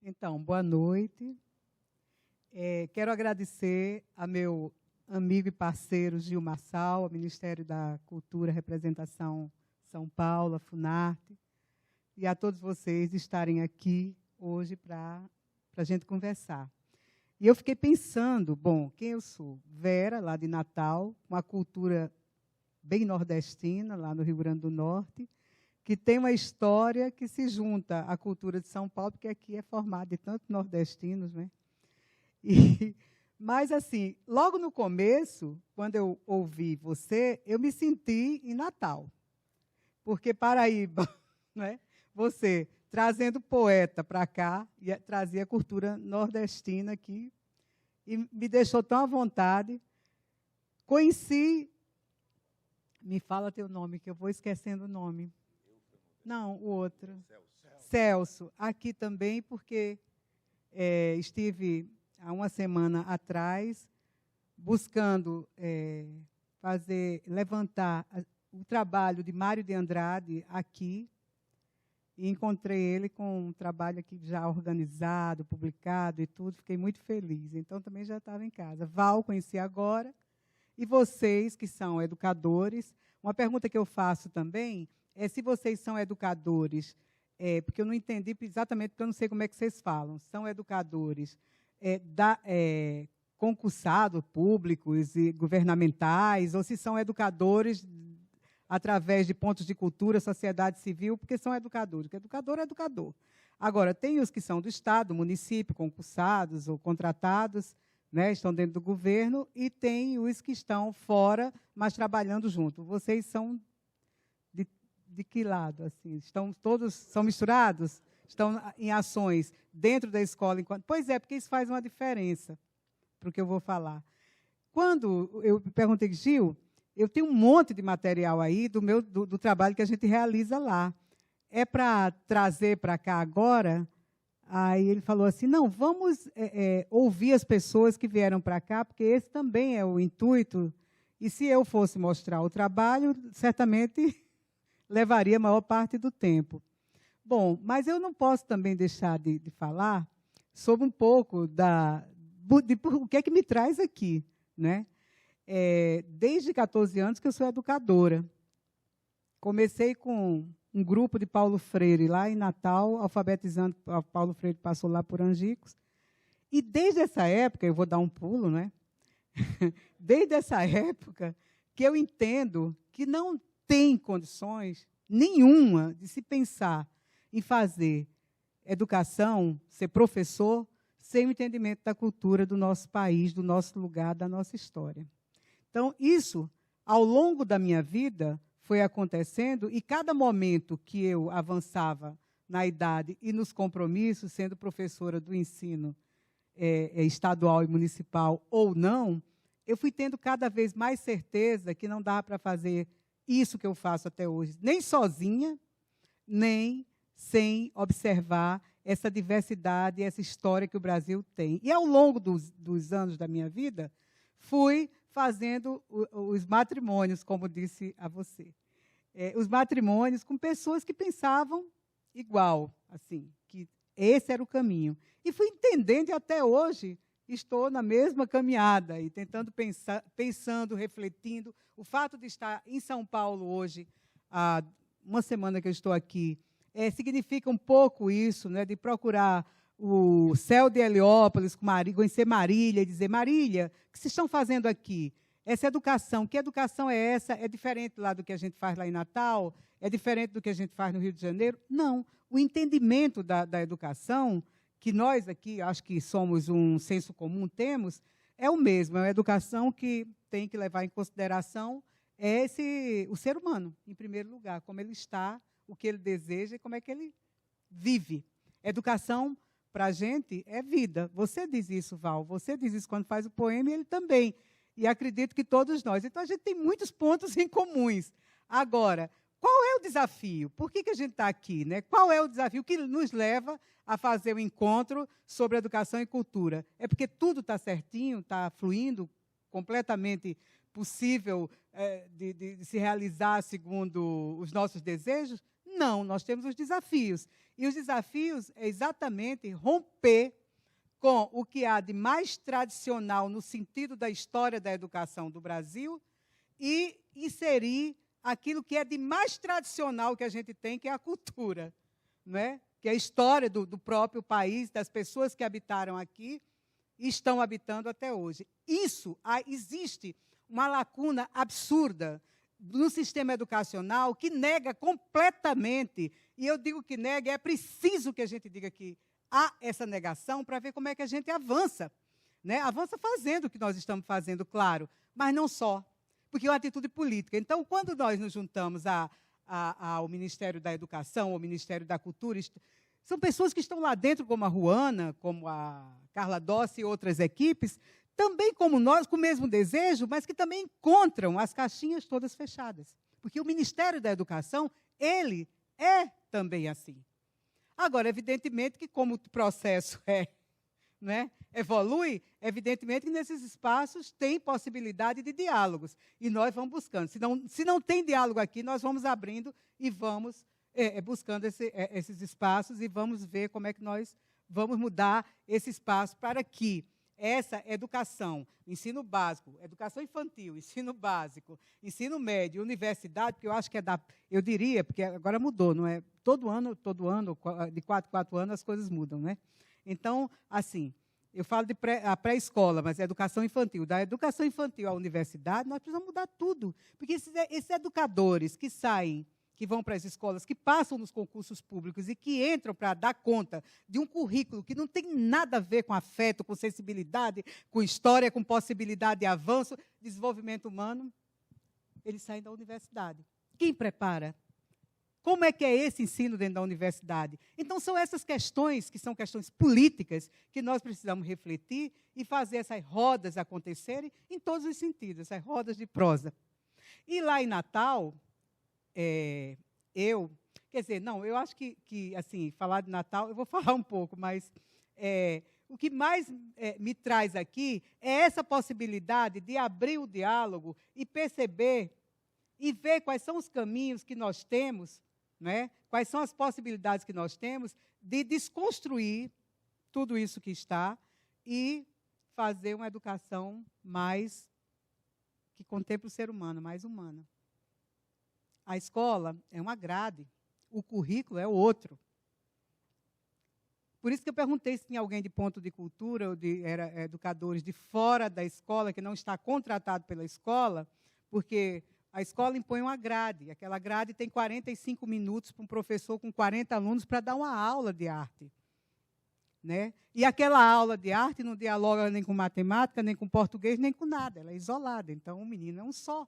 Então, boa noite. Quero agradecer a meu amigo e parceiro Gil Marçal, ao Ministério da Cultura, Representação São Paulo, a Funarte, e a todos vocês estarem aqui hoje para a gente conversar. E eu fiquei pensando, bom, quem eu sou? Vera, lá de Natal, uma cultura bem nordestina, lá no Rio Grande do Norte, que tem uma história que se junta à cultura de São Paulo, porque aqui é formada de tantos nordestinos, né? Mas, assim, logo no começo, quando eu ouvi você, eu me senti em Natal. Porque Paraíba, né? Você trazendo poeta para cá, e trazia a cultura nordestina aqui, e me deixou tão à vontade. Conheci, me fala teu nome, que eu vou esquecendo o nome. Não, o outro. Celso. Aqui também, porque estive há uma semana atrás buscando levantar o trabalho de Mário de Andrade aqui, e encontrei ele com um trabalho aqui já organizado, publicado e tudo, fiquei muito feliz. Então, também já estava em casa. Val, conheci agora, e vocês, que são educadores, uma pergunta que eu faço também é se vocês são educadores, porque eu não entendi exatamente, porque eu não sei como é que vocês falam, são educadores concursados, públicos e governamentais, ou se são educadores através de pontos de cultura, sociedade civil, porque são educadores, porque educador é educador. Agora, tem os que são do Estado, município, concursados ou contratados, né, estão dentro do governo, e tem os que estão fora, mas trabalhando junto. Vocês são de que lado? Assim? Todos são misturados? Estão em ações dentro da escola? Pois é, porque isso faz uma diferença para o que eu vou falar. Quando eu perguntei, Gil, eu tenho um monte de material aí do trabalho que a gente realiza lá. É para trazer para cá agora? Aí ele falou assim, não, vamos ouvir as pessoas que vieram para cá, porque esse também é o intuito, e se eu fosse mostrar o trabalho, certamente levaria a maior parte do tempo. Bom, mas eu não posso também deixar de falar sobre um pouco o que é que me traz aqui, né? Desde 14 anos que eu sou educadora. Comecei com um grupo de Paulo Freire lá em Natal, alfabetizando. Paulo Freire passou lá por Angicos. E desde essa época, eu vou dar um pulo, né? Desde essa época que eu entendo que não tem condições nenhuma de se pensar em fazer educação, ser professor, sem o entendimento da cultura do nosso país, do nosso lugar, da nossa história. Então, isso, ao longo da minha vida, foi acontecendo, e cada momento que eu avançava na idade e nos compromissos, sendo professora do ensino estadual e municipal ou não, eu fui tendo cada vez mais certeza que não dava para fazer isso que eu faço até hoje, nem sozinha, nem sem observar essa diversidade, essa história que o Brasil tem. E, ao longo dos anos da minha vida, fui fazendo os matrimônios, como disse a você. Os matrimônios com pessoas que pensavam igual, assim, que esse era o caminho. E fui entendendo, e até hoje estou na mesma caminhada, e tentando pensando, refletindo. O fato de estar em São Paulo hoje, há uma semana que eu estou aqui, significa um pouco isso, né, de procurar o céu de Heliópolis, conhecer Marília, e dizer, Marília, o que vocês estão fazendo aqui? Essa educação, que educação é essa? É diferente lá do que a gente faz lá em Natal? É diferente do que a gente faz no Rio de Janeiro? Não. O entendimento da educação, que nós aqui, acho que somos um senso comum, temos, é o mesmo. É uma educação que tem que levar em consideração o ser humano, em primeiro lugar, como ele está, o que ele deseja e como é que ele vive. Educação, para a gente, é vida. Você diz isso, Val, você diz isso quando faz o poema, e ele também. E acredito que todos nós. Então, a gente tem muitos pontos em comuns. Agora, qual é o desafio? Por que a gente está aqui, né? Qual é o desafio que nos leva a fazer o encontro sobre educação e cultura? É porque tudo está certinho, está fluindo, completamente possível de se realizar segundo os nossos desejos? não, nós temos os desafios. E os desafios é exatamente romper com o que há de mais tradicional no sentido da história da educação do Brasil e inserir aquilo que é de mais tradicional que a gente tem, que é a cultura, não é? Que é a história do próprio país, das pessoas que habitaram aqui e estão habitando até hoje. Existe uma lacuna absurda no sistema educacional que nega completamente, e eu digo que nega, é preciso que a gente diga que há essa negação para ver como é que a gente avança. Né? Avança fazendo o que nós estamos fazendo, claro, mas não só, porque é uma atitude política. Então, quando nós nos juntamos ao Ministério da Educação, ao Ministério da Cultura, são pessoas que estão lá dentro, como a Ruana, como a Carla Dossi e outras equipes, também como nós, com o mesmo desejo, mas que também encontram as caixinhas todas fechadas. Porque o Ministério da Educação, ele é também assim. Agora, evidentemente que como o processo evolui, evidentemente que nesses espaços tem possibilidade de diálogos. E nós vamos buscando. Se não tem diálogo aqui, nós vamos abrindo e vamos buscando esses espaços e vamos ver como é que nós vamos mudar esse espaço para que essa educação, ensino básico, educação infantil, ensino básico, ensino médio, universidade, porque eu acho que eu diria, porque agora mudou, não é? Todo ano, de 4 em 4 anos, as coisas mudam, né? Então, assim, eu falo de pré-escola, mas é educação infantil. Da educação infantil à universidade, nós precisamos mudar tudo. Porque esses educadores que saem, que vão para as escolas, que passam nos concursos públicos e que entram para dar conta de um currículo que não tem nada a ver com afeto, com sensibilidade, com história, com possibilidade de avanço, desenvolvimento humano, eles saem da universidade. Quem prepara? Como é que é esse ensino dentro da universidade? Então, são essas questões, que são questões políticas, que nós precisamos refletir e fazer essas rodas acontecerem em todos os sentidos, essas rodas de prosa. E lá em Natal, eu acho que assim, falar de Natal, eu vou falar um pouco, mas o que mais me traz aqui é essa possibilidade de abrir o diálogo e perceber e ver quais são os caminhos que nós temos, né? Quais são as possibilidades que nós temos de desconstruir tudo isso que está e fazer uma educação mais que contemple o ser humano, mais humana. A escola é uma grade, o currículo é outro. Por isso que eu perguntei se tinha alguém de ponto de cultura ou era educadores de fora da escola, que não está contratado pela escola, porque a escola impõe uma grade. Aquela grade tem 45 minutos para um professor com 40 alunos para dar uma aula de arte. Né? E aquela aula de arte não dialoga nem com matemática, nem com português, nem com nada. Ela é isolada. Então, o menino é um só.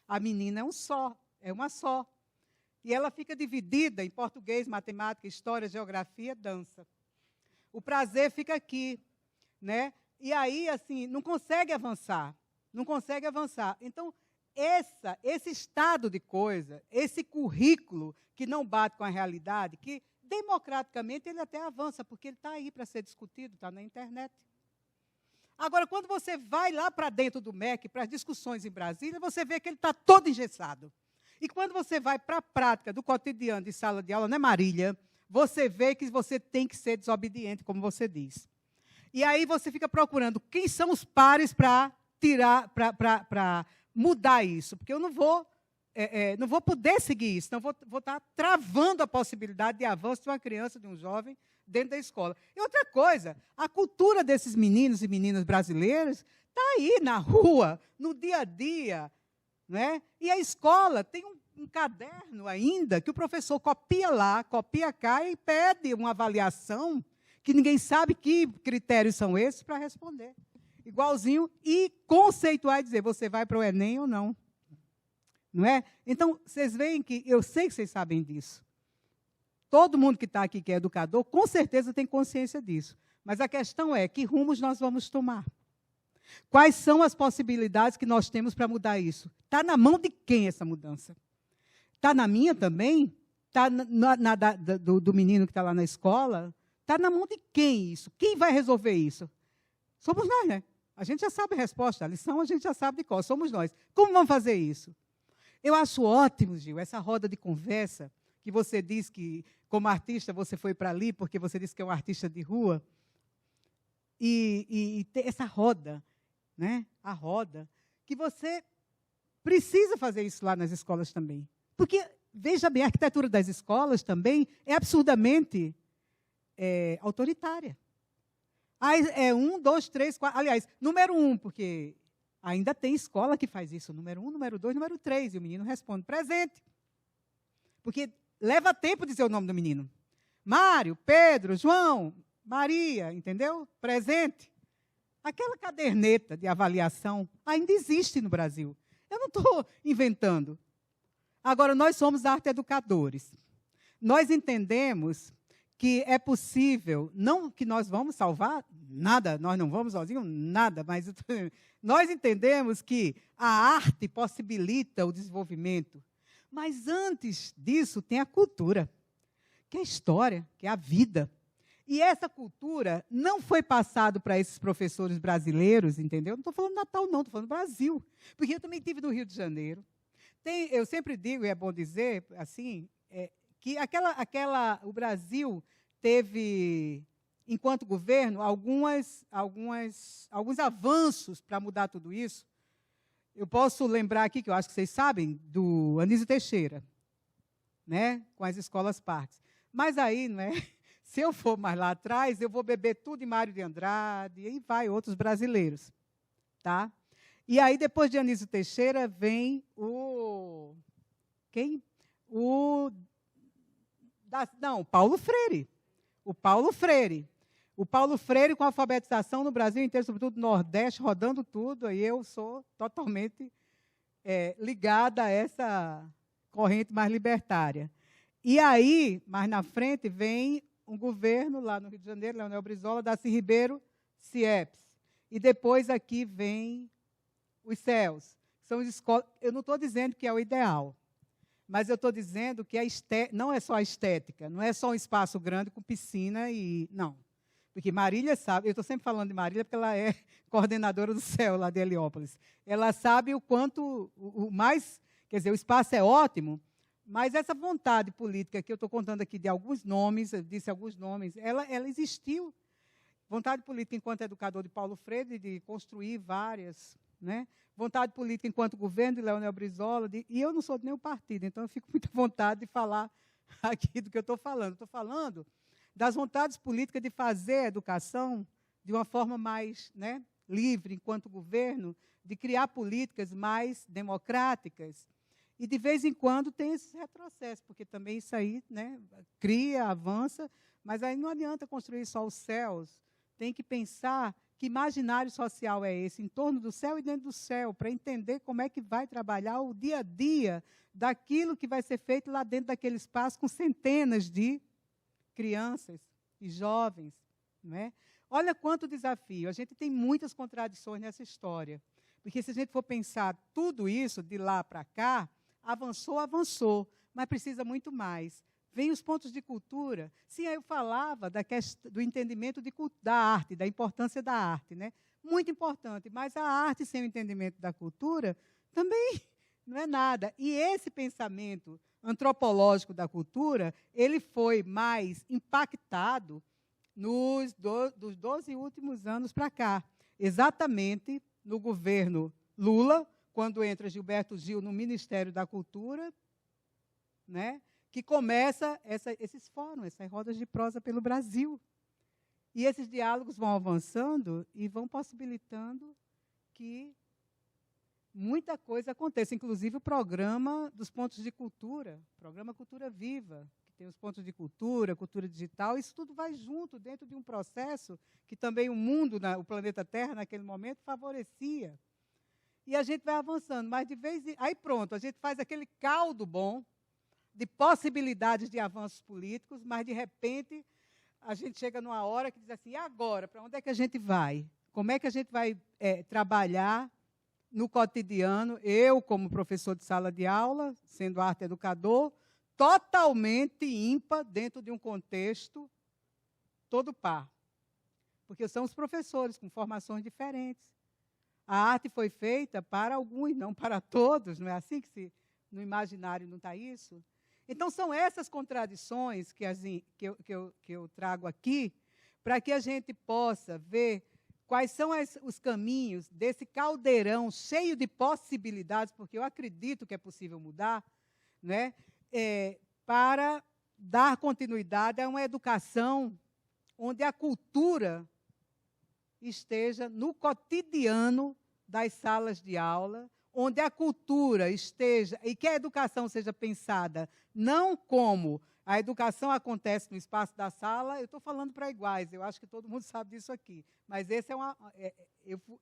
A menina é um só. É uma só. E ela fica dividida em português, matemática, história, geografia, dança. O prazer fica aqui. Né? E aí, assim, não consegue avançar. Não consegue avançar. Então, esse estado de coisa, esse currículo que não bate com a realidade, que democraticamente ele até avança, porque ele está aí para ser discutido, está na internet. Agora, quando você vai lá para dentro do MEC, para as discussões em Brasília, você vê que ele está todo engessado. E quando você vai para a prática do cotidiano de sala de aula, né, Marília? Você vê que você tem que ser desobediente, como você diz. E aí você fica procurando quem são os pares para para mudar isso, porque eu não vou poder seguir isso, não vou estar travando a possibilidade de avanço de uma criança, de um jovem, dentro da escola. E outra coisa, a cultura desses meninos e meninas brasileiros está aí na rua, no dia a dia. Né? E a escola tem um caderno ainda que o professor copia lá, copia cá e pede uma avaliação que ninguém sabe que critérios são esses para responder. Igualzinho, e conceituar e dizer, você vai para o Enem ou não. Não é? Então, vocês veem que, eu sei que vocês sabem disso. Todo mundo que está aqui, que é educador, com certeza tem consciência disso. Mas a questão é, que rumos nós vamos tomar? Quais são as possibilidades que nós temos para mudar isso? Está na mão de quem essa mudança? Está na minha também? Está do menino que está lá na escola? Está na mão de quem isso? Quem vai resolver isso? Somos nós, né? A gente já sabe a resposta, a lição a gente já sabe de qual, somos nós. Como vamos fazer isso? Eu acho ótimo, Gil, essa roda de conversa que você diz que, como artista, você foi para ali porque você disse que é um artista de rua, e ter essa roda, né? A roda, que você precisa fazer isso lá nas escolas também. Porque, veja bem, a arquitetura das escolas também é absurdamente autoritária. Aí é 1, 2, 3, 4. Aliás, número 1, porque ainda tem escola que faz isso. Número 1, número 2, número 3. E o menino responde, presente. Porque leva tempo dizer o nome do menino. Mário, Pedro, João, Maria, entendeu? Presente. Aquela caderneta de avaliação ainda existe no Brasil. Eu não estou inventando. Agora, nós somos arte-educadores. Nós entendemos que é possível, não que nós vamos salvar nada, nós não vamos sozinhos, nada, mas nós entendemos que a arte possibilita o desenvolvimento. Mas antes disso tem a cultura, que é a história, que é a vida. E essa cultura não foi passada para esses professores brasileiros, entendeu? Não estou falando Natal, não, estou falando Brasil. Porque eu também estive no Rio de Janeiro. Eu sempre digo, e é bom dizer, assim, que o Brasil teve, enquanto governo, alguns avanços para mudar tudo isso. Eu posso lembrar aqui, que eu acho que vocês sabem, do Anísio Teixeira, né, com as escolas parques. Mas aí, não é? Se eu for mais lá atrás, eu vou beber tudo em Mário de Andrade, e vai outros brasileiros. Tá? E aí, depois de Anísio Teixeira, vem Paulo Freire. O Paulo Freire. O Paulo Freire com a alfabetização no Brasil inteiro, sobretudo no Nordeste, rodando tudo, e eu sou totalmente ligada a essa corrente mais libertária. E aí, mais na frente, vem um governo lá no Rio de Janeiro, Leonel Brizola, Darcy Ribeiro, CIEPS. E depois aqui vem os CELS. São escolas. Eu não estou dizendo que é o ideal, mas eu estou dizendo que não é só a estética, não é só um espaço grande com piscina e... Não. Porque Marília sabe, eu estou sempre falando de Marília porque ela é coordenadora do CEL lá de Heliópolis. Ela sabe o quanto, quer dizer, o espaço é ótimo, mas essa vontade política que eu estou contando aqui de alguns nomes, eu disse alguns nomes, ela existiu. Vontade política enquanto educador de Paulo Freire, de construir várias, né? Vontade política enquanto governo de Leonel Brizola, e eu não sou de nenhum partido, então eu fico com muita vontade de falar aqui do que eu estou falando. Estou falando das vontades políticas de fazer a educação de uma forma mais, né, livre enquanto governo, de criar políticas mais democráticas. E, de vez em quando, tem esses retrocessos, porque também isso aí, né, cria, avança, mas aí não adianta construir só os céus. Tem que pensar que imaginário social é esse, em torno do céu e dentro do céu, para entender como é que vai trabalhar o dia a dia daquilo que vai ser feito lá dentro daquele espaço com centenas de crianças e jovens. Não é? Olha quanto desafio. A gente tem muitas contradições nessa história. Porque se a gente for pensar tudo isso de lá para cá, avançou, mas precisa muito mais. Vem os pontos de cultura. Sim, eu falava do entendimento da arte, da importância da arte, né? Muito importante, mas a arte sem o entendimento da cultura também não é nada. E esse pensamento antropológico da cultura, ele foi mais impactado dos 12 últimos anos para cá, exatamente no governo Lula, quando entra Gilberto Gil no Ministério da Cultura, né, que começa esses fóruns, essas rodas de prosa pelo Brasil. E esses diálogos vão avançando e vão possibilitando que muita coisa aconteça, inclusive o programa dos pontos de cultura, programa Cultura Viva, que tem os pontos de cultura, cultura digital, isso tudo vai junto, dentro de um processo que também o mundo, o planeta Terra, naquele momento, favorecia. E a gente vai avançando, mas de vez em... Aí pronto, a gente faz aquele caldo bom de possibilidades de avanços políticos, mas de repente a gente chega numa hora que diz assim, e agora, para onde é que a gente vai? Como é que a gente vai trabalhar no cotidiano, eu como professor de sala de aula, sendo arte educador, totalmente ímpar dentro de um contexto todo par. Porque são os professores com formações diferentes. A arte foi feita para alguns, não para todos, não é assim que no imaginário não está isso? Então, são essas contradições que eu trago aqui, para que a gente possa ver quais são os caminhos desse caldeirão cheio de possibilidades, porque eu acredito que é possível mudar, né? Para dar continuidade a uma educação onde a cultura esteja no cotidiano das salas de aula, onde a cultura esteja, e que a educação seja pensada não como a educação acontece no espaço da sala, eu estou falando para iguais, eu acho que todo mundo sabe disso aqui, mas esse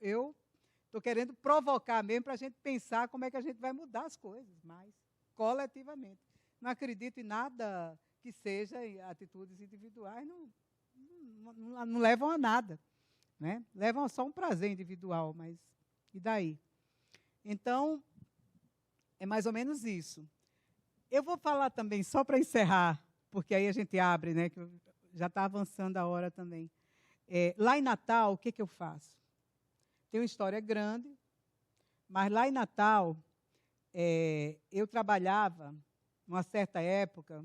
eu estou querendo provocar mesmo para a gente pensar como é que a gente vai mudar as coisas, mais coletivamente. Não acredito em nada que seja atitudes individuais, não levam a nada, né? Levam a só um prazer individual, mas e daí? Então, é mais ou menos isso. Eu vou falar também, só para encerrar, porque aí a gente abre, né, que já está avançando a hora também. Lá em Natal, o que eu faço? Tem uma história grande, mas lá em Natal, eu trabalhava, numa certa época,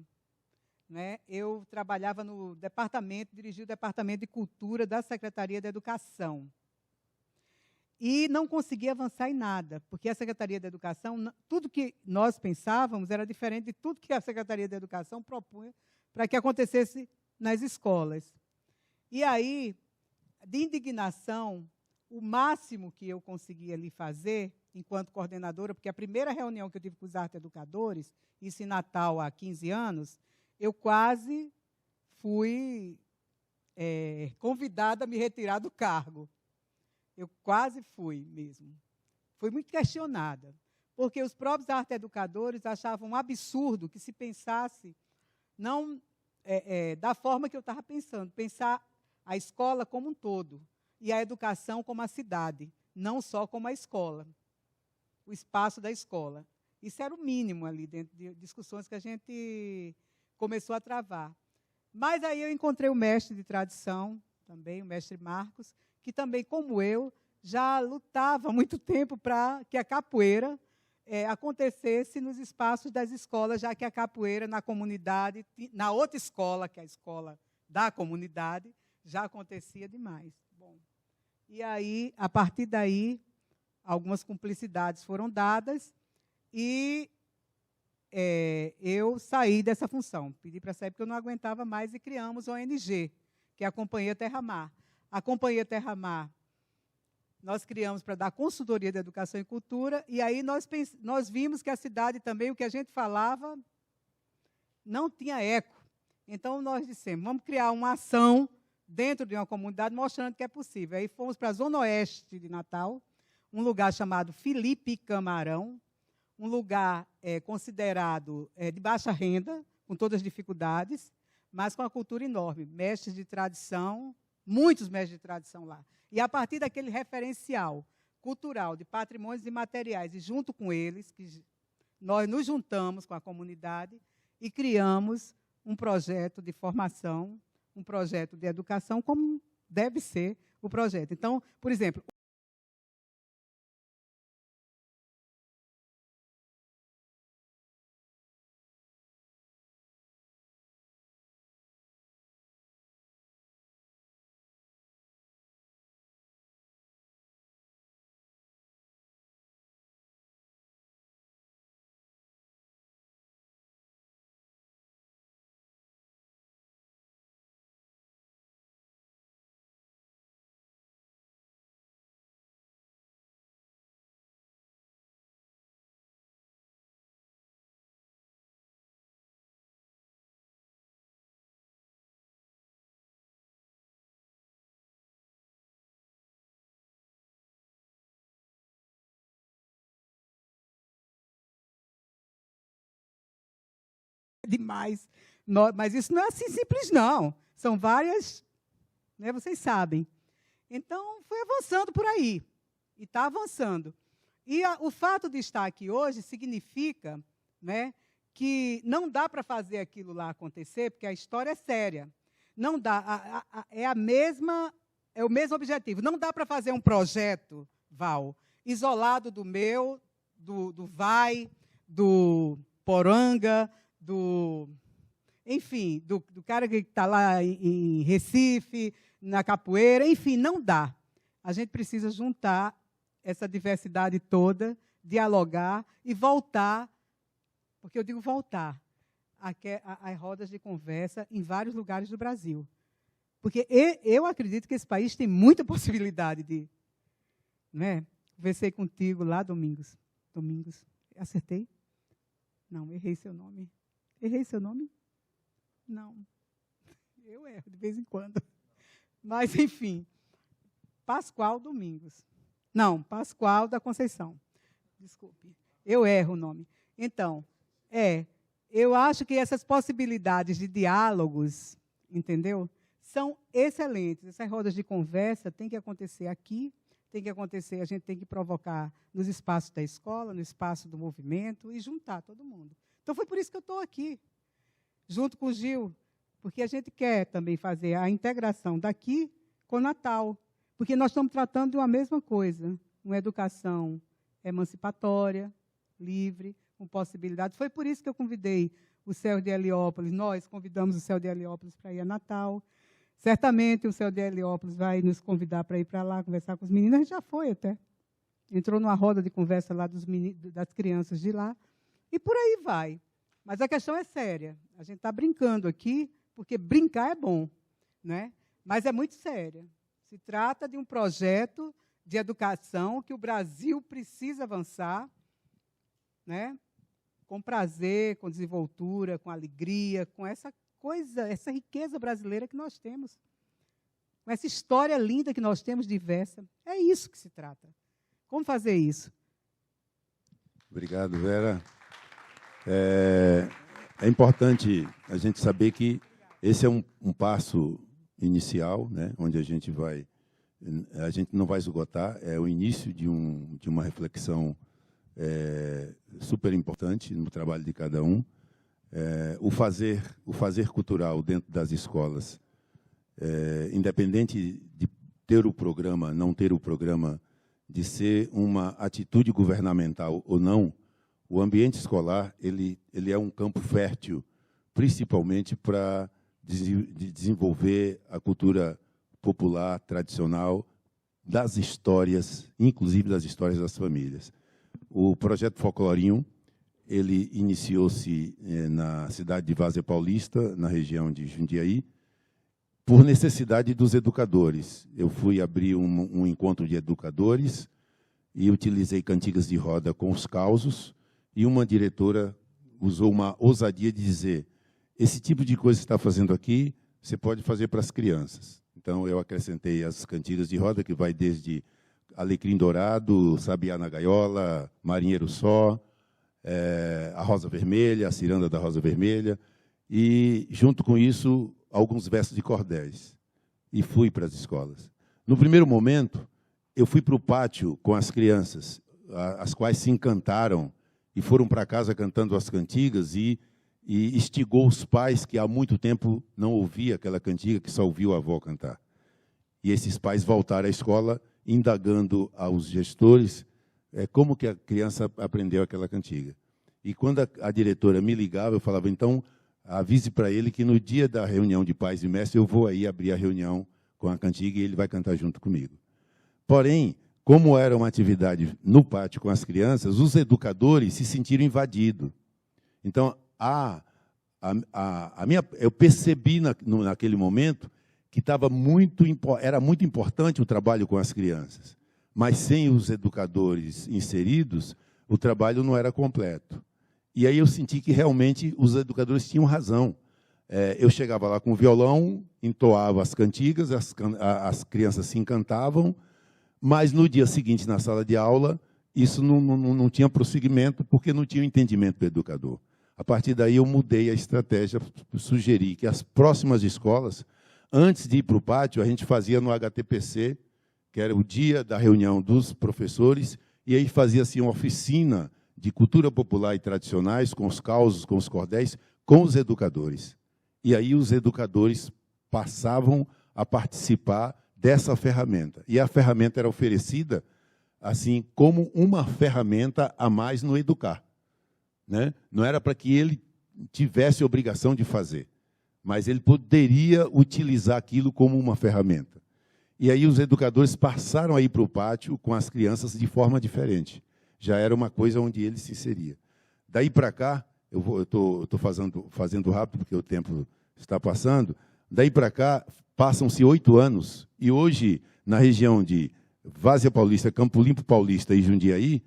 né, eu trabalhava no departamento, dirigia o departamento de cultura da Secretaria da Educação. E não conseguia avançar em nada, porque a Secretaria da Educação, tudo que nós pensávamos era diferente de tudo que a Secretaria da Educação propunha para que acontecesse nas escolas. E aí, de indignação, o máximo que eu conseguia ali fazer, enquanto coordenadora, porque a primeira reunião que eu tive com os arte-educadores, isso em Natal há 15 anos, eu quase fui convidada a me retirar do cargo. Eu quase fui mesmo. Fui muito questionada, porque os próprios arte-educadores achavam um absurdo que se pensasse, não da forma que eu estava pensando, pensar a escola como um todo e a educação como a cidade, não só como a escola, o espaço da escola. Isso era o mínimo ali, dentro de discussões que a gente começou a travar. Mas aí eu encontrei o mestre de tradição, também, o mestre Marcos, que também, como eu, já lutava há muito tempo para que a capoeira acontecesse nos espaços das escolas, já que a capoeira na comunidade, na outra escola, que é a escola da comunidade, já acontecia demais. Bom, e aí, a partir daí, algumas cumplicidades foram dadas e eu saí dessa função. Pedi para sair porque eu não aguentava mais e criamos a ONG, que é a Companhia Terra Mar. A Companhia Terra Mar, nós criamos para dar consultoria de educação e cultura, e aí nós vimos que a cidade também, o que a gente falava, não tinha eco. Então, nós dissemos, vamos criar uma ação dentro de uma comunidade mostrando que é possível. Aí fomos para a Zona Oeste de Natal, um lugar chamado Felipe Camarão, um lugar considerado de baixa renda, com todas as dificuldades, mas com uma cultura enorme. Mestres de tradição, muitos mestres de tradição lá. E a partir daquele referencial cultural de patrimônios imateriais, e junto com eles, que nós nos juntamos com a comunidade e criamos um projeto de formação, um projeto de educação, como deve ser o projeto. Então, por exemplo, demais. Mas isso não é assim simples, não. São várias, né, vocês sabem. Então, foi avançando por aí. E está avançando. E o fato de estar aqui hoje significa, né, que não dá para fazer aquilo lá acontecer, porque a história é séria. Não dá. É o mesmo objetivo. Não dá para fazer um projeto, Val, isolado do meu, do Vai, do Poranga, enfim, do cara que está lá em Recife, na capoeira, enfim, não dá. A gente precisa juntar essa diversidade toda, dialogar e voltar, porque eu digo voltar, às rodas de conversa em vários lugares do Brasil. Porque eu acredito que esse país tem muita possibilidade de... Né? Conversei contigo lá, Domingos. Acertei? Não, errei seu nome. Errei seu nome? Não. Eu erro de vez em quando. Mas, enfim, Pascoal Domingos. Não, Pascoal da Conceição. Desculpe, eu erro o nome. Então, eu acho que essas possibilidades de diálogos, entendeu? São excelentes. Essas rodas de conversa têm que acontecer aqui, tem que acontecer, a gente tem que provocar nos espaços da escola, no espaço do movimento e juntar todo mundo. Então, foi por isso que eu estou aqui, junto com o Gil, porque a gente quer também fazer a integração daqui com o Natal, porque nós estamos tratando de uma mesma coisa, uma educação emancipatória, livre, com possibilidades. Foi por isso que eu convidei o Céu de Heliópolis, nós convidamos o Céu de Heliópolis para ir a Natal. Certamente o Céu de Heliópolis vai nos convidar para ir para lá, conversar com os meninos. A gente já foi até. Entrou numa roda de conversa lá das crianças de lá. E por aí vai. Mas a questão é séria. A gente está brincando aqui, porque brincar é bom, né? Mas é muito séria. Se trata de um projeto de educação que o Brasil precisa avançar, né? Com prazer, com desenvoltura, com alegria, com essa coisa, essa riqueza brasileira que nós temos, com essa história linda que nós temos, diversa. É isso que se trata. Como fazer isso? Obrigado, Vera. É importante a gente saber que esse é um passo inicial, né, onde a gente não vai esgotar, é o início de uma reflexão super importante no trabalho de cada um. O fazer cultural dentro das escolas, independente de ter o programa, não ter o programa, de ser uma atitude governamental ou não, o ambiente escolar ele é um campo fértil, principalmente para desenvolver a cultura popular, tradicional, das histórias, inclusive das histórias das famílias. O projeto Folclorinho, ele iniciou-se na cidade de Várzea Paulista, na região de Jundiaí, por necessidade dos educadores. Eu fui abrir um encontro de educadores e utilizei cantigas de roda com os causos, e uma diretora usou uma ousadia de dizer: esse tipo de coisa que você está fazendo aqui, você pode fazer para as crianças. Então, eu acrescentei as cantigas de roda, que vai desde Alecrim Dourado, Sabiá na Gaiola, Marinheiro Só, a Rosa Vermelha, a Ciranda da Rosa Vermelha, e, junto com isso, alguns versos de cordéis. E fui para as escolas. No primeiro momento, eu fui para o pátio com as crianças, as quais se encantaram e foram para casa cantando as cantigas, e instigou os pais que há muito tempo não ouviam aquela cantiga, que só ouviu a avó cantar. E esses pais voltaram à escola indagando aos gestores como que a criança aprendeu aquela cantiga. E quando a diretora me ligava, eu falava: então, avise para ele que no dia da reunião de pais e mestres eu vou aí abrir a reunião com a cantiga e ele vai cantar junto comigo. Porém, como era uma atividade no pátio com as crianças, os educadores se sentiram invadidos. Então, eu percebi naquele momento que era muito importante o trabalho com as crianças, mas sem os educadores inseridos, o trabalho não era completo. E aí eu senti que realmente os educadores tinham razão. Eu chegava lá com o violão, entoava as cantigas, as crianças se encantavam, mas no dia seguinte, na sala de aula, isso não tinha prosseguimento, porque não tinha o entendimento do educador. A partir daí, eu mudei a estratégia, sugeri que as próximas escolas, antes de ir para o pátio, a gente fazia no HTPC, que era o dia da reunião dos professores, e aí fazia-se uma oficina de cultura popular e tradicionais, com os causos, com os cordéis, com os educadores. E aí os educadores passavam a participar dessa ferramenta. E a ferramenta era oferecida assim como uma ferramenta a mais no educar, né? Não era para que ele tivesse obrigação de fazer, mas ele poderia utilizar aquilo como uma ferramenta. E aí os educadores passaram a ir para o pátio com as crianças de forma diferente. Já era uma coisa onde ele se inseria. Daí para cá, eu estou fazendo rápido, porque o tempo está passando, daí para cá, passam-se 8 anos, e hoje, na região de Várzea Paulista, Campo Limpo Paulista e Jundiaí,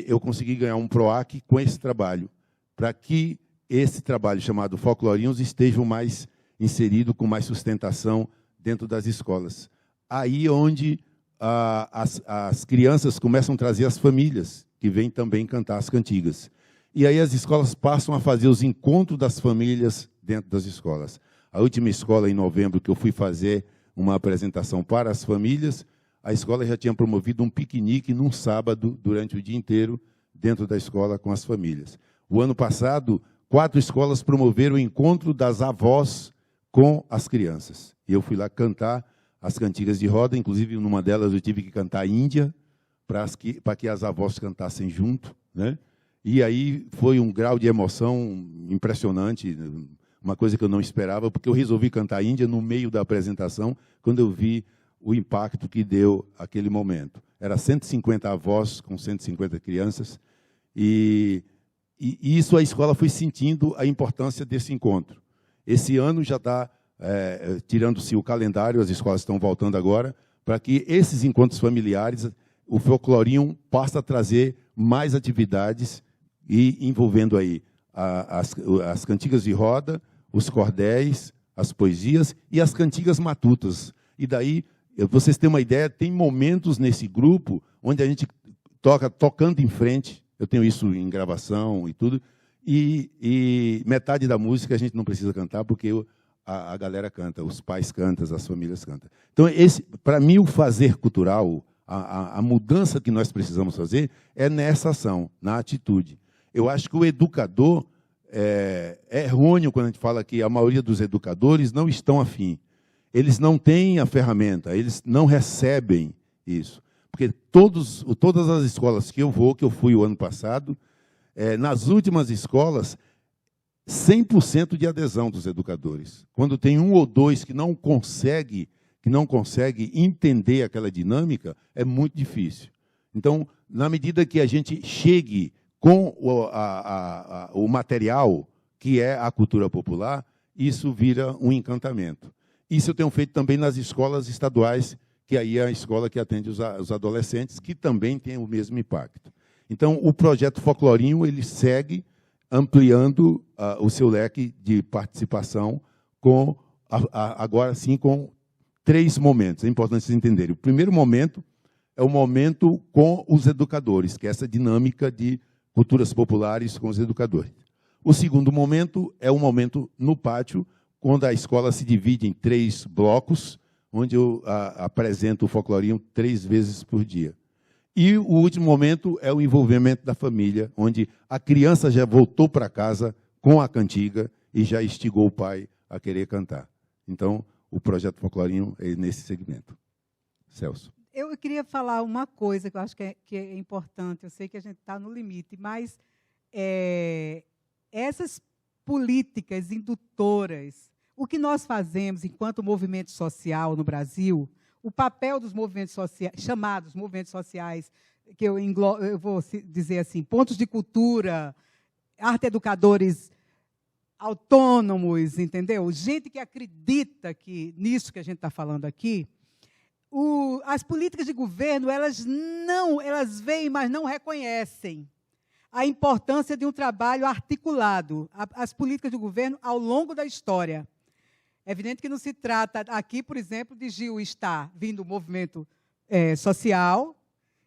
eu consegui ganhar um PROAC com esse trabalho, para que esse trabalho chamado Folclorinhos estejam mais inserido, com mais sustentação dentro das escolas. Aí onde as crianças começam a trazer as famílias, que vêm também cantar as cantigas. E aí as escolas passam a fazer os encontros das famílias dentro das escolas. A última escola, em novembro, que eu fui fazer uma apresentação para as famílias, a escola já tinha promovido um piquenique num sábado, durante o dia inteiro, dentro da escola com as famílias. O ano passado, 4 escolas promoveram o encontro das avós com as crianças. E eu fui lá cantar as cantigas de roda, inclusive, numa delas eu tive que cantar Índia, para que as avós cantassem junto, né? E aí foi um grau de emoção impressionante, uma coisa que eu não esperava, porque eu resolvi cantar Índia no meio da apresentação, quando eu vi o impacto que deu aquele momento. Era 150 avós com 150 crianças, e isso a escola foi sentindo a importância desse encontro. Esse ano já está, tirando-se o calendário, as escolas estão voltando agora, para que esses encontros familiares, o Folclorinho possa trazer mais atividades, e envolvendo aí as cantigas de roda, os cordéis, as poesias e as cantigas matutas. E daí, vocês têm uma ideia, tem momentos nesse grupo onde a gente tocando em frente, eu tenho isso em gravação e tudo, e metade da música a gente não precisa cantar, porque a galera canta, os pais cantam, as famílias cantam. Então, para mim, o fazer cultural, a mudança que nós precisamos fazer é nessa ação, na atitude. Eu acho que o educador, é errôneo quando a gente fala que a maioria dos educadores não estão afim. Eles não têm a ferramenta, eles não recebem isso. Porque todas as escolas que eu fui o ano passado, nas últimas escolas, 100% de adesão dos educadores. Quando tem um ou dois que não consegue entender aquela dinâmica, é muito difícil. Então, na medida que a gente chegue com o material, que é a cultura popular, isso vira um encantamento. Isso eu tenho feito também nas escolas estaduais, que aí é a escola que atende os adolescentes, que também tem o mesmo impacto. Então, o projeto Folclorinho, ele segue ampliando o seu leque de participação, agora sim com 3 momentos. É importante vocês entenderem. O primeiro momento é o momento com os educadores, que é essa dinâmica de culturas populares com os educadores. O segundo momento é o momento no pátio, quando a escola se divide em 3 blocos, onde eu apresento o Folclorinho 3 vezes por dia. E o último momento é o envolvimento da família, onde a criança já voltou para casa com a cantiga e já instigou o pai a querer cantar. Então, o projeto Folclorinho é nesse segmento. Celso. Eu queria falar uma coisa que eu acho que é importante. Eu sei que a gente está no limite, mas essas políticas indutoras, o que nós fazemos enquanto movimento social no Brasil, o papel dos movimentos sociais, chamados movimentos sociais, que eu vou dizer assim, pontos de cultura, arte-educadores autônomos, entendeu? Gente que acredita nisso que a gente está falando aqui. As políticas de governo, elas veem, mas não reconhecem a importância de um trabalho articulado. As políticas de governo ao longo da história. É evidente que não se trata aqui, por exemplo, de Gil estar vindo do movimento social,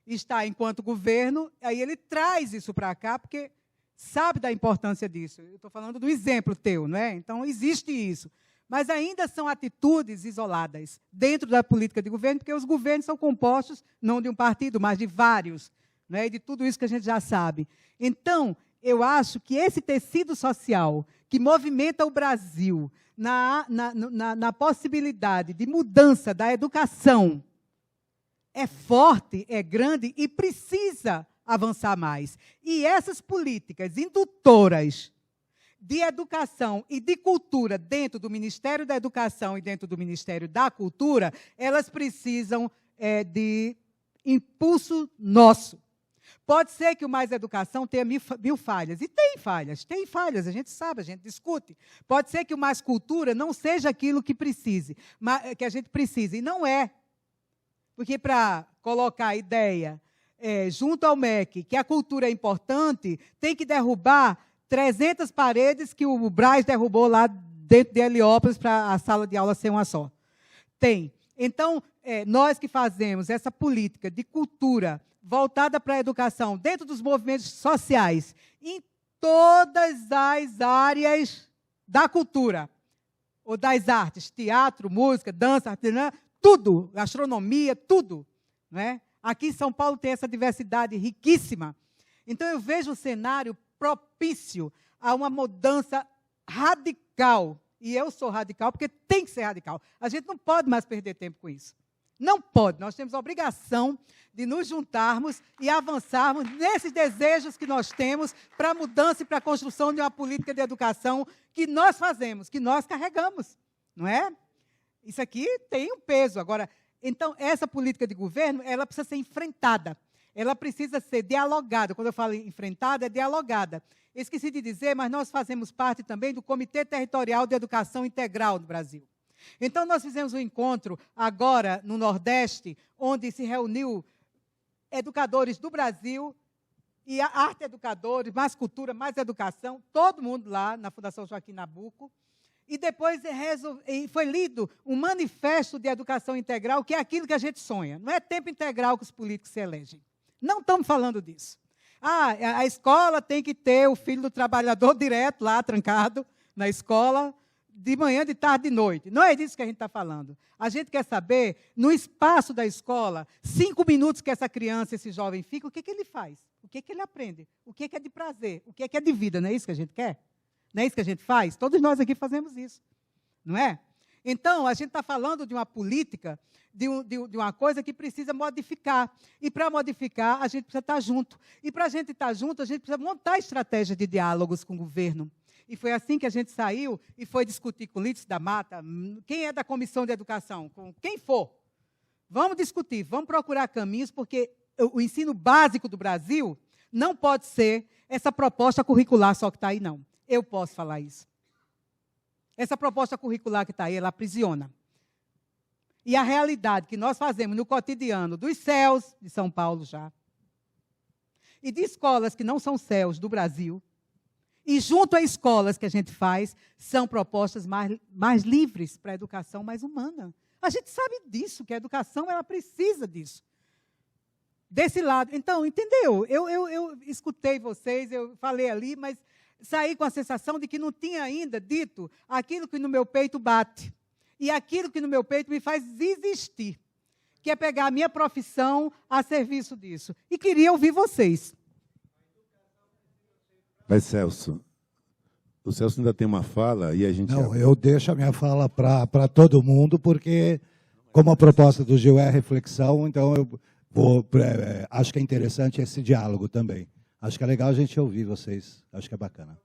está enquanto governo, aí ele traz isso para cá, porque sabe da importância disso. Eu estou falando do exemplo teu, não é? Então, existe isso. Mas ainda são atitudes isoladas dentro da política de governo, porque os governos são compostos, não de um partido, mas de vários, né? E de tudo isso que a gente já sabe. Então, eu acho que esse tecido social que movimenta o Brasil na possibilidade de mudança da educação é forte, é grande e precisa avançar mais. E essas políticas indutoras de educação e de cultura dentro do Ministério da Educação e dentro do Ministério da Cultura, elas precisam de impulso nosso. Pode ser que o Mais Educação tenha mil falhas, e tem falhas, a gente sabe, a gente discute. Pode ser que o Mais Cultura não seja aquilo que a gente precise, e não é. Porque para colocar a ideia junto ao MEC, que a cultura é importante, tem que derrubar 300 paredes que o Braz derrubou lá dentro de Heliópolis para a sala de aula ser uma só. Tem. Então, nós que fazemos essa política de cultura voltada para a educação, dentro dos movimentos sociais, em todas as áreas da cultura, ou das artes, teatro, música, dança, tudo, gastronomia, tudo. Não é? Aqui em São Paulo tem essa diversidade riquíssima. Então, eu vejo o cenário propício a uma mudança radical. E eu sou radical porque tem que ser radical. A gente não pode mais perder tempo com isso. Não pode. Nós temos a obrigação de nos juntarmos e avançarmos nesses desejos que nós temos para a mudança e para a construção de uma política de educação que nós fazemos, que nós carregamos. Não é? Isso aqui tem um peso. Agora, então, essa política de governo, ela precisa ser enfrentada. Ela precisa ser dialogada. Quando eu falo enfrentada, é dialogada. Esqueci de dizer, mas nós fazemos parte também do Comitê Territorial de Educação Integral do Brasil. Então, nós fizemos um encontro agora no Nordeste, onde se reuniu educadores do Brasil e arte educadores, mais cultura, mais educação, todo mundo lá na Fundação Joaquim Nabuco. E depois foi lido um manifesto de educação integral, que é aquilo que a gente sonha. Não é tempo integral que os políticos se elegem. Não estamos falando disso. A escola tem que ter o filho do trabalhador direto lá, trancado na escola, de manhã, de tarde, de noite. Não é disso que a gente está falando. A gente quer saber, no espaço da escola, 5 minutos que essa criança, esse jovem fica, o que ele faz? O que ele aprende? O que é de prazer? O que é de vida? Não é isso que a gente quer? Não é isso que a gente faz? Todos nós aqui fazemos isso. Não é? Então, a gente está falando de uma política, de uma coisa que precisa modificar. E, para modificar, a gente precisa estar junto. E, para a gente estar junto, a gente precisa montar estratégias de diálogos com o governo. E foi assim que a gente saiu e foi discutir com o Lídice da Mata, quem é da Comissão de Educação, com quem for. Vamos discutir, vamos procurar caminhos, porque o ensino básico do Brasil não pode ser essa proposta curricular só que está aí, não. Eu posso falar isso. Essa proposta curricular que está aí, ela aprisiona. E a realidade que nós fazemos no cotidiano dos céus de São Paulo já, e de escolas que não são céus do Brasil, e junto a escolas que a gente faz, são propostas mais livres para a educação mais humana. A gente sabe disso, que a educação ela precisa disso. Desse lado. Então, entendeu? Eu escutei vocês, eu falei ali, mas saí com a sensação de que não tinha ainda dito aquilo que no meu peito bate. E aquilo que no meu peito me faz existir. Que é pegar a minha profissão a serviço disso. E queria ouvir vocês. Mas, Celso, o Celso ainda tem uma fala e a gente... Não, eu deixo a minha fala para todo mundo, porque, como a proposta do Gil é reflexão, então eu acho que é interessante esse diálogo também. Acho que é legal a gente ouvir vocês, acho que é bacana.